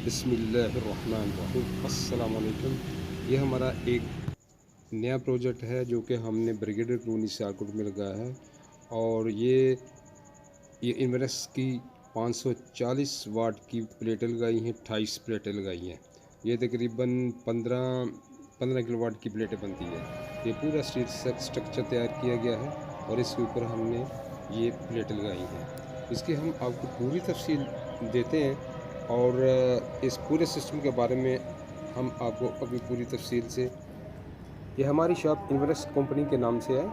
बिस्मिल्लाहिर्रहमानिर्रहीम। अस्सलाम वालेकुम। ये हमारा एक नया प्रोजेक्ट है जो कि हमने ब्रिगेडियर कॉलोनी सियालकोट में लगाया है। और ये इन्वेरस की 540 वाट की प्लेटें लगाई हैं, 28 प्लेटें लगाई हैं। ये तकरीबन 15 किलोवाट की प्लेटें बनती है। ये पूरा स्ट्रक्चर तैयार किया गया है और इसके ऊपर हमने ये प्लेटें लगाई हैं। इसकी हम आपको पूरी तफसील देते हैं और इस पूरे सिस्टम के बारे में हम आपको अभी पूरी तफसील से। ये हमारी शॉप इन्वेरस कंपनी के नाम से है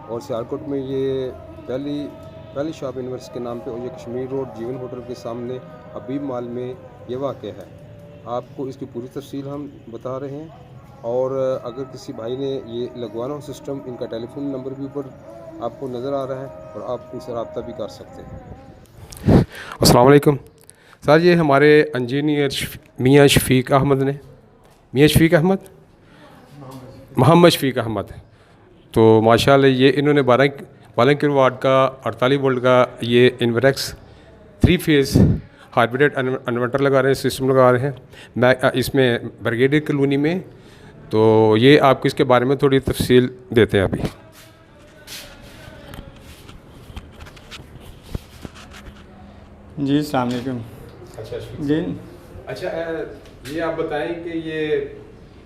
और सियालकोट में ये पहली शॉप इन्वेरस के नाम पे, और ये कश्मीर रोड जीवन होटल के सामने हबीब मॉल में ये वाक़ है। आपको इसकी पूरी तफसील हम बता रहे हैं। और अगर किसी भाई ने ये लगवाना हो सिस्टम, इनका टेलीफोन नंबर भी ऊपर आपको नज़र आ रहा है और आप इनसे रब्ता भी कर सकते हैं। अस्सलाम वालेकुम सर, ये हमारे इंजीनियर मियाँ शफीक अहमद ने, मोहम्मद शफीक अहमद। तो माशाल्लाह ये इन्होंने 12 किलोवाट का 48 वोल्ट का ये इन्वेरक्स 3 फेज़ हाइब्रिड इन्वर्टर लगा रहे हैं, सिस्टम लगा रहे हैं मैं इसमें ब्रिगेडियर कॉलोनी में। तो ये आपको इसके बारे में थोड़ी तफसील देते हैं अभी। जी अस्सलाम वालेकुम। जी अच्छा, ये आप बताएं कि ये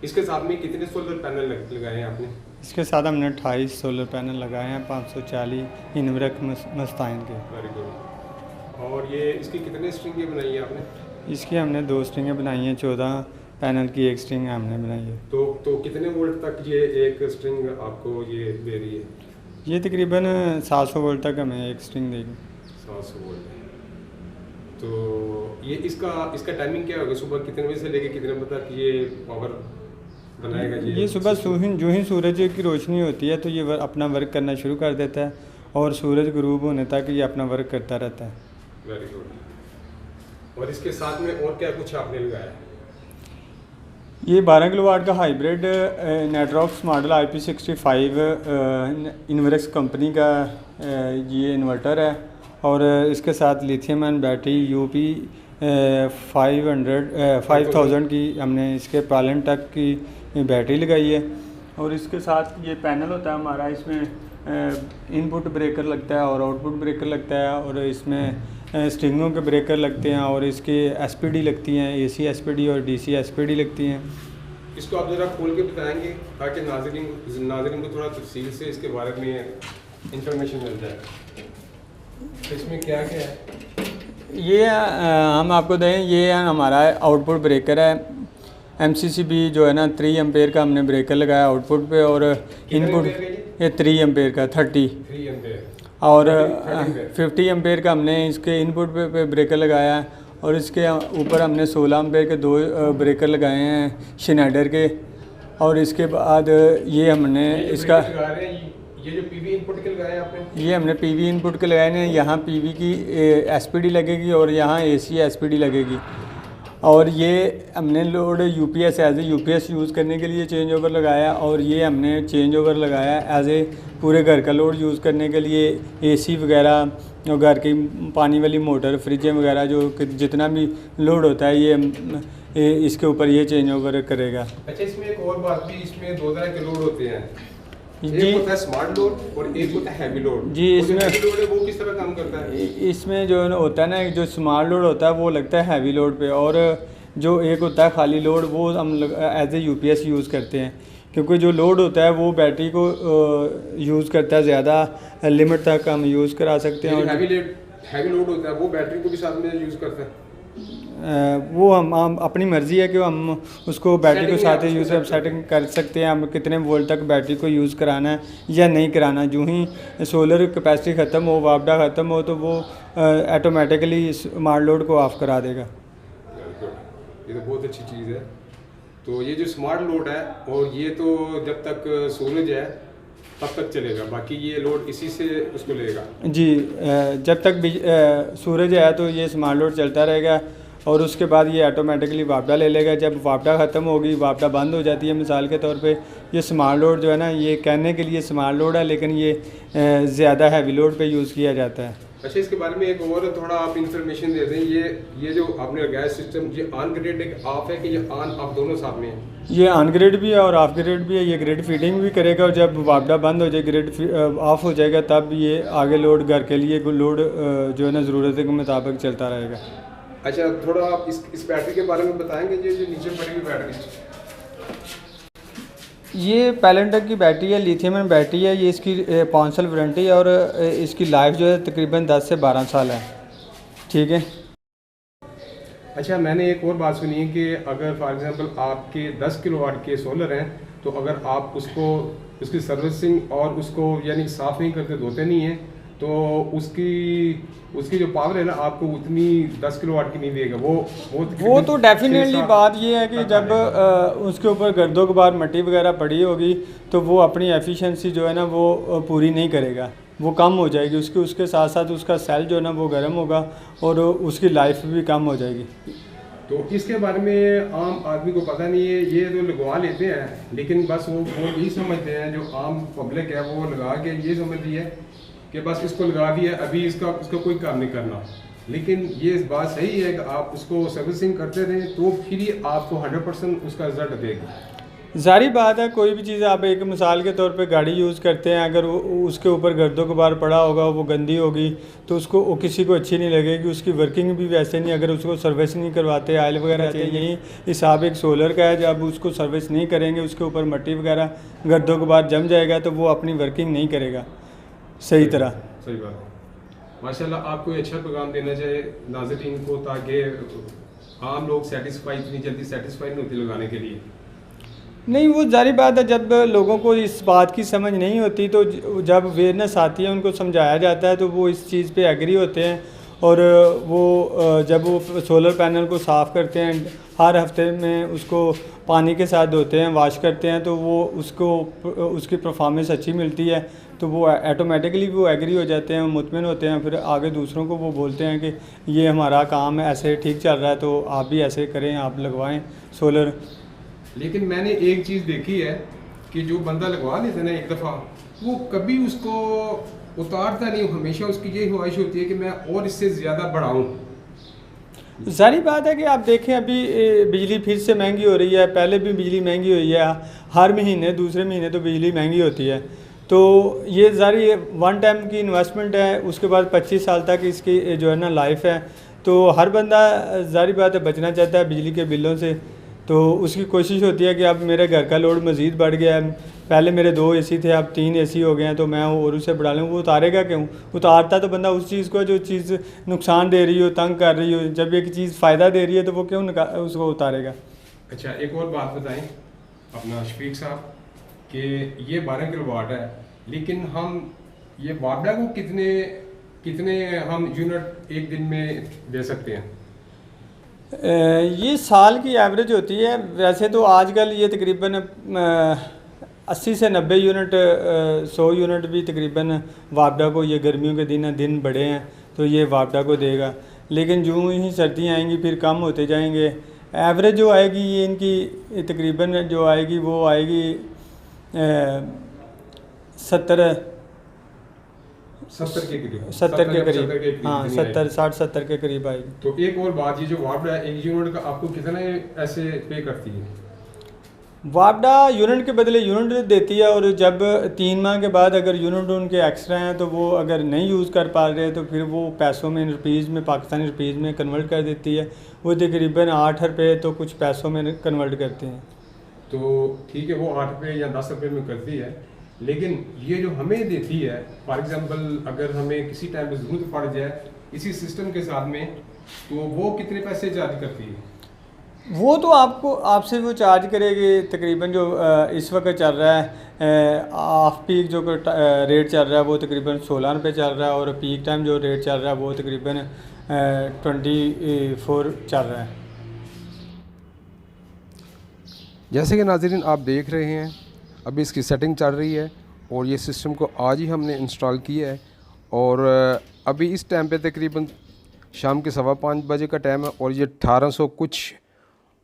इसके साथ में कितने सोलर पैनल लगाए हैं आपने? इसके साथ हमने 28 सोलर पैनल लगाए हैं, 540 इन्वर्टर मस्ताइन के। Very good. और ये इसकी कितने स्ट्रिंगें बनाई हैं आपने? इसकी हमने 2 स्ट्रिंगें बनाई हैं, 14 पैनल की 1 स्ट्रिंग हमने बनाई है। तो कितने वोल्ट तक ये एक स्ट्रिंग आपको ये दे रही है? ये तकरीबन 700 वोल्ट तक हमें 1 स्ट्रिंग देगी। 700 वोल्ट। तो ये इसका टाइमिंग क्या होगा? सुबह कितने बजे से लेके कितने बजे तक ये पावर बनाएगा? ये सुबह जो ही सूरज की रोशनी होती है तो ये अपना वर्क करना शुरू कर देता है और सूरज गुरूब होने तक ये अपना वर्क करता रहता है। Very good. और इसके साथ में और क्या कुछ आपने लगाया है? ये 12 किलोवाट का हाइब्रिड नेटरॉक्स मॉडल IP65 इन्वेरक्स कंपनी का ये इन्वर्टर है। और इसके साथ लिथियम आयन बैटरी UP 5000 की हमने इसके पालन तक की बैटरी लगाई है। और इसके साथ ये पैनल होता है हमारा, इसमें इनपुट ब्रेकर लगता है और आउटपुट ब्रेकर लगता है, और इसमें स्ट्रिंगों के ब्रेकर लगते हैं, और इसके SPD लगती हैं, AC SPD और DC SPD लगती हैं। इसको आप ज़रा खोल के बताएंगे ताकि नाज़रीन को थोड़ा तफसील से इसके बारे में इंफॉर्मेशन मिल जाए। इसमें क्या क्या है? ये हम आपको दें, ये हमारा आउटपुट ब्रेकर है MCCB जो है ना, 3 एम्पेयर का हमने ब्रेकर लगाया आउटपुट पे, और इनपुट ये 3 एम्पेयर का 30 और 50 एम्पेयर का हमने इसके इनपुट पे ब्रेकर लगाया है। और इसके ऊपर हमने 16 एम्पेयर के 2 ब्रेकर लगाए हैं Schneider के। और इसके बाद ये हमने इसका ये जो PV इनपुट के लगाए आपने, ये हमने PV इनपुट के लगाए हैं। यहाँ PV की SPD लगेगी और यहाँ AC SPD लगेगी। और ये हमने load UPS as a UPS use करने के लिए चेंज ओवर लगाया, और ये हमने चेंज ओवर लगाया एज ए पूरे घर का लोड यूज़ करने के लिए AC वगैरह और घर की पानी वाली मोटर, फ्रिजें वगैरह जो जितना भी लोड होता है ये इसके ऊपर ये चेंज ओवर करेगा। अच्छा, इसमें एक और बात भी, इसमें 2 तरह के लोड होते हैं, जी, एक होता है स्मार्ट लोड और एक होता है हैवी लोड। जी, इसमें हैवी लोड है वो किस तरह काम करता है? इसमें जो होता है ना, जो स्मार्ट लोड होता है वो लगता है हैवी लोड पे, और जो एक होता है खाली लोड वो हम एज ए UPS यूज़ करते हैं, क्योंकि जो लोड होता है वो बैटरी को यूज़ करता है, ज़्यादा लिमिट तक हम यूज़ करा सकते हैं। और हैवी लोड होता है वो बैटरी को भी साथ में यूज़ करता है। वो हम अपनी मर्ज़ी है कि हम उसको बैटरी को साथ यूज़ सेटिंग कर सकते हैं, हम कितने वोल्ट तक बैटरी को यूज़ कराना है या नहीं कराना। जो ही सोलर कैपेसिटी ख़त्म हो, वापडा ख़त्म हो, तो वो ऑटोमेटिकली स्मार्ट लोड को ऑफ़ करा देगा। ये तो बहुत अच्छी चीज़ है। तो ये जो स्मार्ट लोड है, और ये तो जब तक सूरज है तब तक चलेगा, बाकी ये लोड इसी से उसको लेगा। जी, जब तक सूरज है तो ये स्मार्ट लोड चलता रहेगा, और उसके बाद ये ऑटोमेटिकली वापडा ले लेगा। जब वापडा ख़त्म होगी, वापडा बंद हो जाती है, मिसाल के तौर पे ये स्मार्ट लोड जो है ना, ये कहने के लिए स्मार्ट लोड है, लेकिन ये ज़्यादा हैवी लोड पे यूज़ किया जाता है। अच्छा, इसके बारे में एक और थोड़ा आप इंफॉर्मेशन दे दें। ये जो आपने लगाया सिस्टम, ये ऑन ग्रिड एक ऑफ है कि ये ऑन ऑफ दोनों साथ में है? ये ऑन ग्रिड भी है और ऑफ ग्रिड भी है। ये ग्रिड फीडिंग भी करेगा, और जब वापडा बंद हो जाए, ग्रिड ऑफ हो जाएगा, तब ये आगे लोड घर के लिए लोड जो है ना ज़रूरत के मुताबिक चलता रहेगा। अच्छा, थोड़ा आप इस बैटरी के बारे में बताएंगे? जो नीचे पड़ी हुई बैटरी, ये पैलेंटक की बैटरी है, लिथियम आयन बैटरी है। ये इसकी 5 साल वारंटी है और इसकी लाइफ जो है तकरीबन 10 से 12 साल है। ठीक है। अच्छा, मैंने एक और बात सुनी है कि अगर फॉर एग्जांपल आपके 10 किलोवाट के सोलर हैं, तो अगर आप उसकी सर्विसिंग और उसको यानी साफ़ नहीं करते, धोते नहीं हैं, तो उसकी जो पावर है ना, आपको उतनी 10 किलोवाट की नहीं देगा। वो तो डेफिनेटली बात ये है कि जब उसके ऊपर गर्दो गुबार मट्टी वगैरह पड़ी होगी, तो वो अपनी एफिशिएंसी जो है ना वो पूरी नहीं करेगा, वो कम हो जाएगी। उसके साथ साथ उसका सेल जो है ना वो गर्म होगा और उसकी लाइफ भी कम हो जाएगी। तो इसके बारे में आम आदमी को पता नहीं है। ये तो लगवा लेते हैं, लेकिन बस वो यही समझते हैं, जो आम पब्लिक है वो लगा के ये समझती है कि बस इसको लगा दिया, अभी इसका कोई काम नहीं करना। लेकिन ये बात सही है कि आप उसको सर्विसिंग करते रहें, तो फिर ही आपको 100% उसका रिजल्ट देगा। ज़ाहिर बात है, कोई भी चीज़ आप एक मिसाल के तौर पे गाड़ी यूज़ करते हैं, अगर उसके ऊपर गर्दो गुबार पड़ा होगा, वो गंदी होगी, तो उसको किसी को अच्छी नहीं लगेगी, उसकी वर्किंग भी वैसे नहीं। अगर उसको सर्विस नहीं करवाते, आयल वगैरह चाहिए, यही हिसाब एक सोलर का है। जब उसको सर्विस नहीं करेंगे, उसके ऊपर मट्टी वगैरह गर्दो गुबार जम जाएगा, तो वो अपनी वर्किंग नहीं करेगा सही तरह। सही बात है। माशाल्लाह, आप कोई अच्छा पैगाम देना चाहे नाज़रीन को, ताकि आम लोग इतनी जल्दी सेटिस्फाई नहीं होते लगाने के लिए? नहीं, वो जाहिर बात है, जब लोगों को इस बात की समझ नहीं होती, तो जब अवेयरनेस आती है, उनको समझाया जाता है, तो वो इस चीज़ पे एग्री होते हैं। और वो जब वो सोलर पैनल को साफ़ करते हैं, हर हफ्ते में उसको पानी के साथ धोते हैं, वॉश करते हैं, तो वो उसकी परफॉर्मेंस अच्छी मिलती है, तो वो ऑटोमेटिकली वो एग्री हो जाते हैं, मुतमिन होते हैं। फिर आगे दूसरों को वो बोलते हैं कि ये हमारा काम है, ऐसे ठीक चल रहा है, तो आप भी ऐसे करें, आप लगवाएं सोलर। लेकिन मैंने एक चीज़ देखी है कि जो बंदा लगवा लेता है ना एक दफ़ा, वो कभी उसको उतारता नहीं। हमेशा उसकी यही ख्वाहिश होती है कि मैं और इससे ज़्यादा बढ़ाऊँ। सारी बात है कि आप देखें, अभी बिजली फिर से महंगी हो रही है, पहले भी बिजली महंगी हुई है, हर महीने दूसरे महीने तो बिजली महंगी होती है। तो ये जारी वन टाइम की इन्वेस्टमेंट है, उसके बाद 25 साल तक इसकी जो है ना लाइफ है। तो हर बंदा जारी बात है बचना चाहता है बिजली के बिलों से, तो उसकी कोशिश होती है कि अब मेरे घर का लोड मज़ीद बढ़ गया है, पहले मेरे 2 एसी थे, अब 3 एसी हो गए हैं, तो मैं और उसे बढ़ा लूँ। वो उतारेगा क्यों? उतारता तो बंदा उस चीज़ को जो चीज़ नुकसान दे रही हो, तंग कर रही हो। जब एक चीज़ फ़ायदा दे रही है, तो वो क्यों उसको उतारेगा? अच्छा, एक और बात बताएं अपना शफीक साहब, कि ये 12 किलोवाट है, लेकिन हम ये वापडा को कितने हम यूनिट एक दिन में दे सकते हैं? ये साल की एवरेज होती है। वैसे तो आजकल ये तकरीबन 80 से 90 यूनिट 100 यूनिट भी तकरीबन वापडा को, ये गर्मियों के दिन बड़े हैं तो ये वापडा को देगा। लेकिन जो ही सर्दियाँ आएंगी फिर कम होते जाएंगे। एवरेज जो आएगी ये इनकी तकरीबन जो आएगी वो आएगी 70 के करीब। हाँ, 60-70 के करीब आएगी। तो एक और बात, ये जो वापडा एक यूनिट का आपको कितना ऐसे पे करती है? वापडा यूनिट के बदले यूनिट देती है, और जब 3 माह के बाद अगर यूनिट उनके एक्स्ट्रा हैं तो वो अगर नहीं यूज़ कर पा रहे तो फिर वो पैसों में, रुपीज़ में, पाकिस्तानी रुपीज़ में कन्वर्ट कर देती है। वो तकरीबन 8 रुपये तो कुछ पैसों में कन्वर्ट करते हैं। तो ठीक है, वो 8 रुपये या 10 रुपये में करती है, लेकिन ये जो हमें देती है, फॉर एग्जांपल अगर हमें किसी टाइम पे ज़रूरत पड़ जाए इसी सिस्टम के साथ में, तो वो कितने पैसे चार्ज करती है? वो तो आपसे वो चार्ज करेगी तकरीबन जो इस वक्त चल रहा है ऑफ पीक जो रेट चल रहा है वो तकरीबन 16 रुपये चल रहा है, और पीक टाइम जो रेट चल रहा है वो तकरीबन 24 चल रहा है। जैसे कि नाज़रीन आप देख रहे हैं, अभी इसकी सेटिंग चल रही है और ये सिस्टम को आज ही हमने इंस्टॉल किया है, और अभी इस टाइम पे तकरीबन शाम के 5:15 बजे का टाइम है और ये 1800 कुछ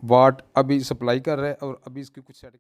वाट अभी सप्लाई कर रहा है और अभी इसकी कुछ सेटिंग